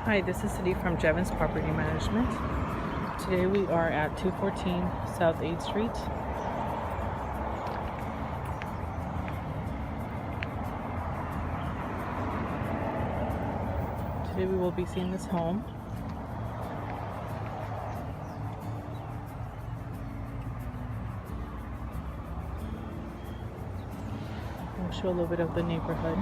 Hi, this is Cindy from Jevons Property Management. Today we are at 214 South 8th Street. Today we will be seeing this home. I'll show a little bit of the neighborhood.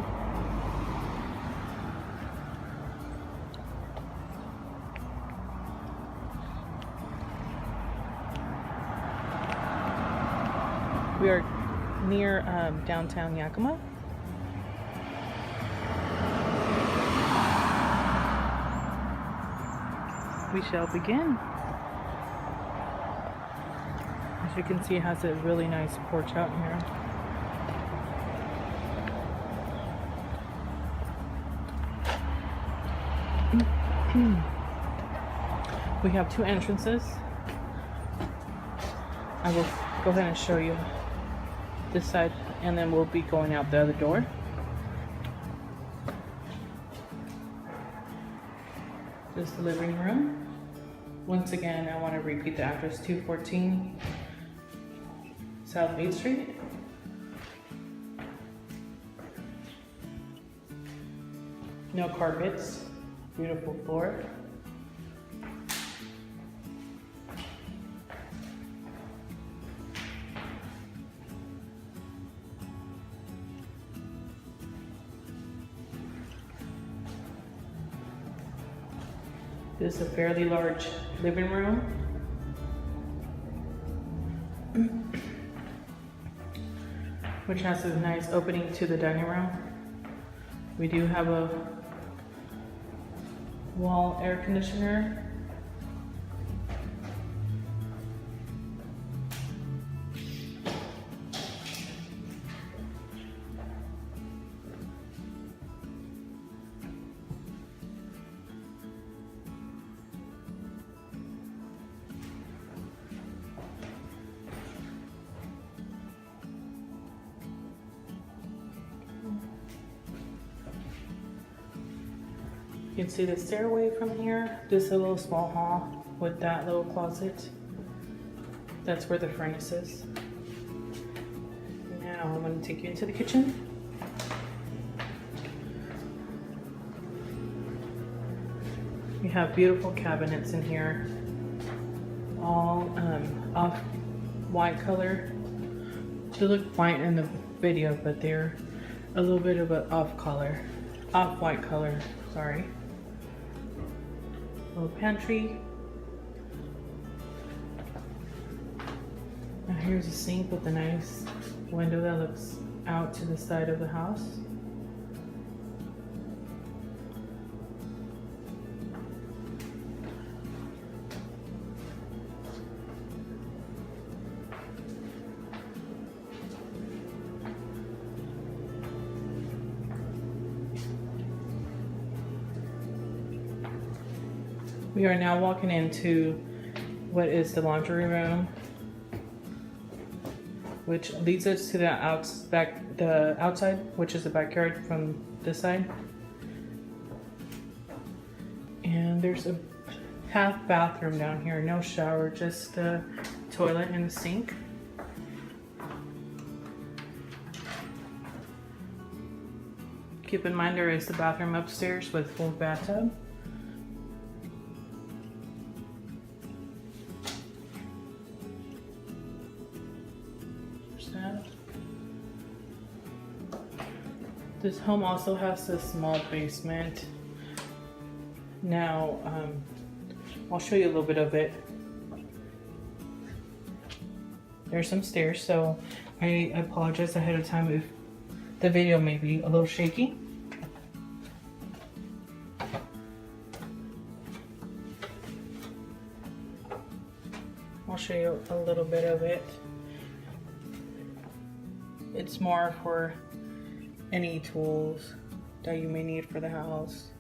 We are near downtown Yakima. We shall begin. As you can see, it has a really nice porch out here. We have two entrances. I will go ahead and show you this side, and then we'll be going out the other door. This is the living room. Once again, I want to repeat the address: 214 South 8th Street. No carpets, beautiful floor. This is a fairly large living room. Which has a nice opening to the dining room. We do have a wall air conditioner. You can see the stairway from here. Just a little small hall with that little closet. That's where the furnace is. Now I'm going to take you into the kitchen. We have beautiful cabinets in here, all off white color. They look white in the video, but they're a little bit of an off white color, sorry. Little pantry. Now here's a sink with a nice window that looks out to the side of the house. We are now walking into what is the laundry room, which leads us to the outside, which is the backyard from this side. And there's a half bathroom down here, no shower, just the toilet and the sink. Keep in mind there is the bathroom upstairs with full bathtub. This home also has a small basement. Now, I'll show you a little bit of it. There's some stairs, so I apologize ahead of time if the video may be a little shaky. I'll show you a little bit of it. It's more for any tools that you may need for the house.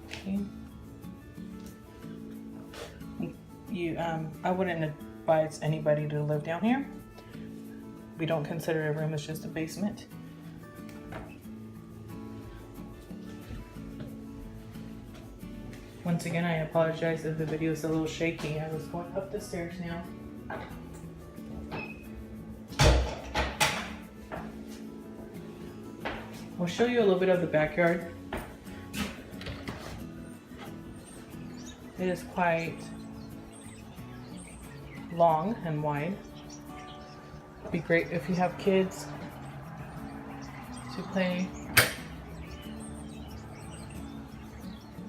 Okay. I wouldn't advise anybody to live down here. We don't consider a room as just a basement. Once again, I apologize if the video is a little shaky. I was going up the stairs now. I'll show you a little bit of the backyard. It is quite long and wide. It'd be great if you have kids to play.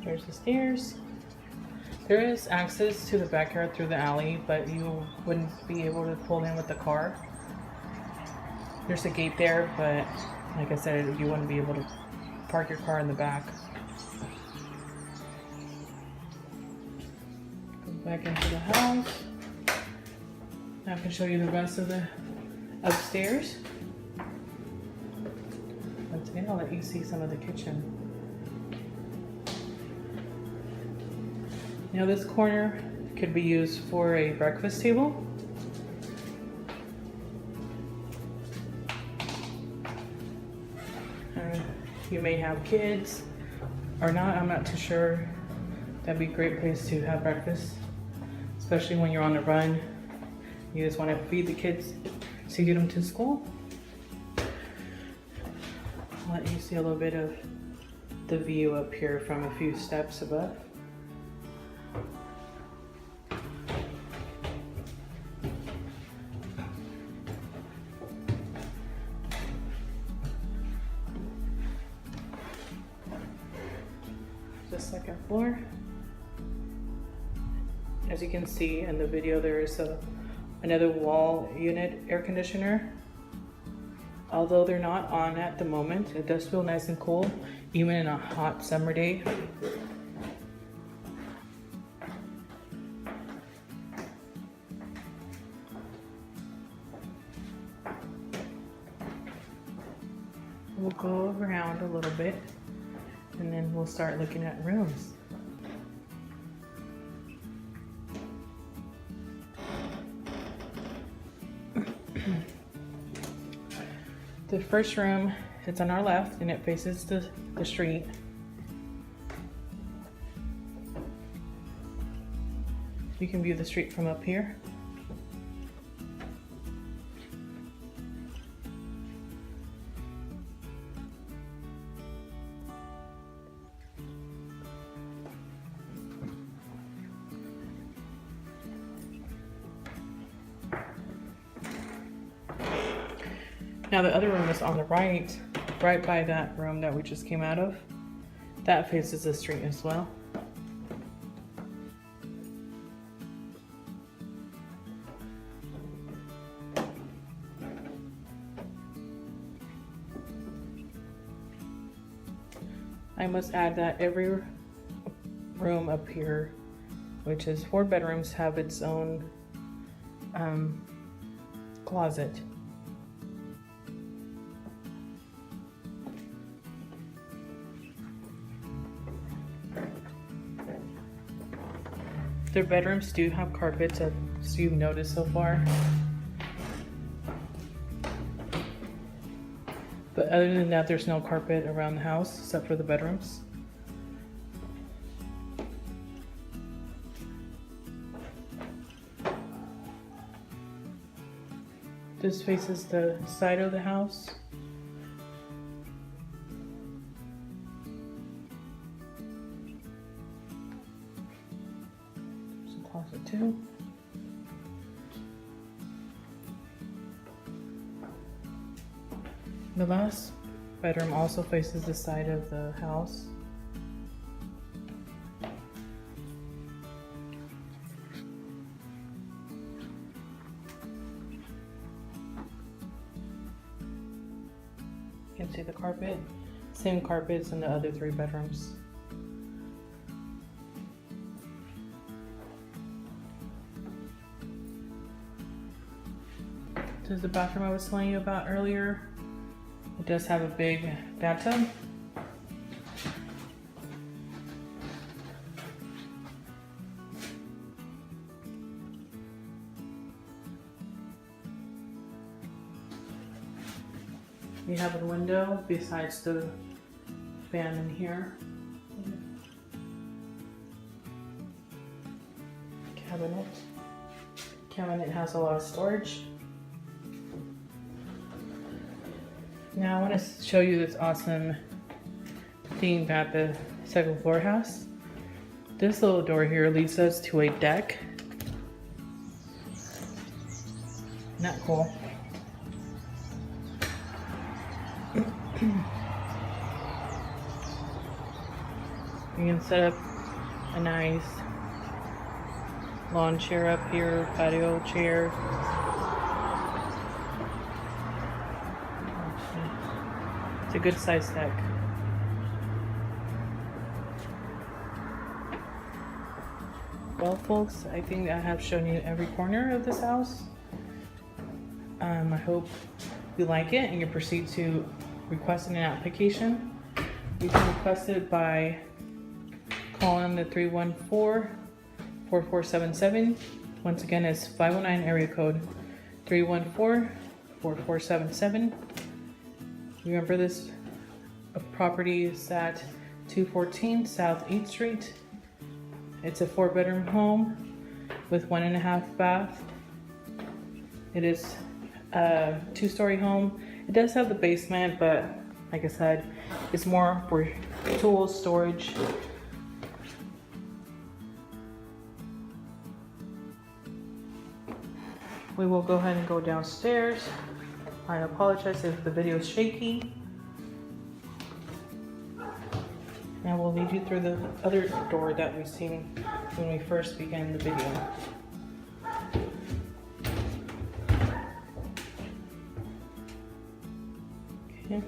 There's the stairs. There is access to the backyard through the alley, but you wouldn't be able to pull in with the car. There's a gate there, but like I said, you wouldn't be able to park your car in the back. Go back into the house. I can show you the rest of the upstairs. Once again, I'll let you see some of the kitchen. Now this corner could be used for a breakfast table. You may have kids or not, I'm not too sure. That'd be a great place to have breakfast, especially when you're on the run. You just want to feed the kids to get them to school. I'll let you see a little bit of the view up here from a few steps above. The second floor. As you can see in the video, there is another wall unit air conditioner. Although they're not on at the moment, it does feel nice and cool, even in a hot summer day. We'll go around a little bit and then we'll start looking at rooms. The first room, it's on our left and it faces the street. You can view the street from up here. Now the other room is on the right by that room that we just came out of. That faces the street as well. I must add that every room up here, which is 4 bedrooms, have its own closet. Their bedrooms do have carpets, as you've noticed so far. But other than that, there's no carpet around the house except for the bedrooms. This faces the side of the house. Closet too. The last bedroom also faces the side of the house. You can see the carpet, same carpets in the other 3 bedrooms. This is the bathroom I was telling you about earlier. It does have a big bathtub. You have a window besides the fan in here. cabinet. Cabinet has a lot of storage. Now I want to show you this awesome thing that the second floor has. This little door here leads us to a deck. Isn't that cool? You can set up a nice lawn chair up here, patio chair. It's a good size deck. Well, folks, I think I have shown you every corner of this house. I hope you like it and you proceed to requesting an application. You can request it by calling the 314-4477. Once again, it's 509 area code 314-4477. Remember, this property is at 214 South 8th Street. It's a 4-bedroom home with 1.5 bath. It is a 2-story home. It does have the basement, but like I said, it's more for tools, storage. We will go ahead and go downstairs. I apologize if the video is shaky. And we'll lead you through the other door that we've seen when we first began the video. Okay.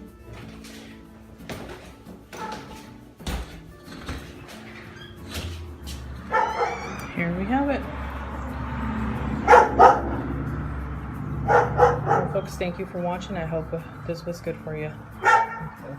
Here we have it. Well, folks, thank you for watching. I hope this was good for you. Okay.